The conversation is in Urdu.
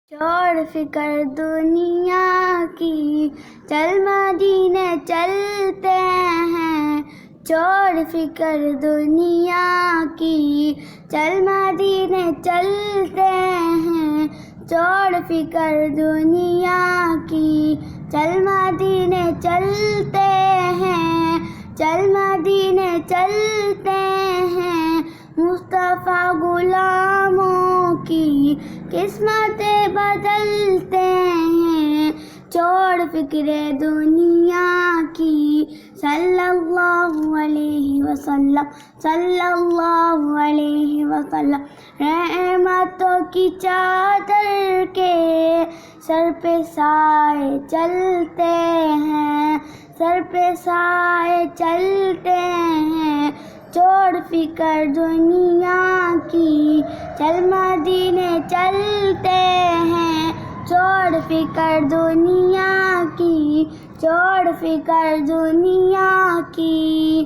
چھوڑ فکر دنیا کی، چل مدینے چلتے ہیں۔ چھوڑ فکر دنیا کی، چل مدینے چلتے ہیں۔ چھوڑ فکر دنیا کی، چل مدینے چلتے ہیں۔ چل مدینے چلتے ہیں۔ مصطفیٰ غلاموں کی قسمتیں بدلتے ہیں۔ چھوڑ فکر دنیا کی، صلی اللہ علیہ وسلم، صلی اللہ علیہ وسلم۔ رحمتوں کی چادر کے سر پہ سائے چلتے ہیں، سر پہ سائے چلتے ہیں۔ چھوڑ فکر دنیا کی، چل مدینے چلتے ہیں۔ چھوڑ فکر دنیا کی، چھوڑ فکر دنیا کی۔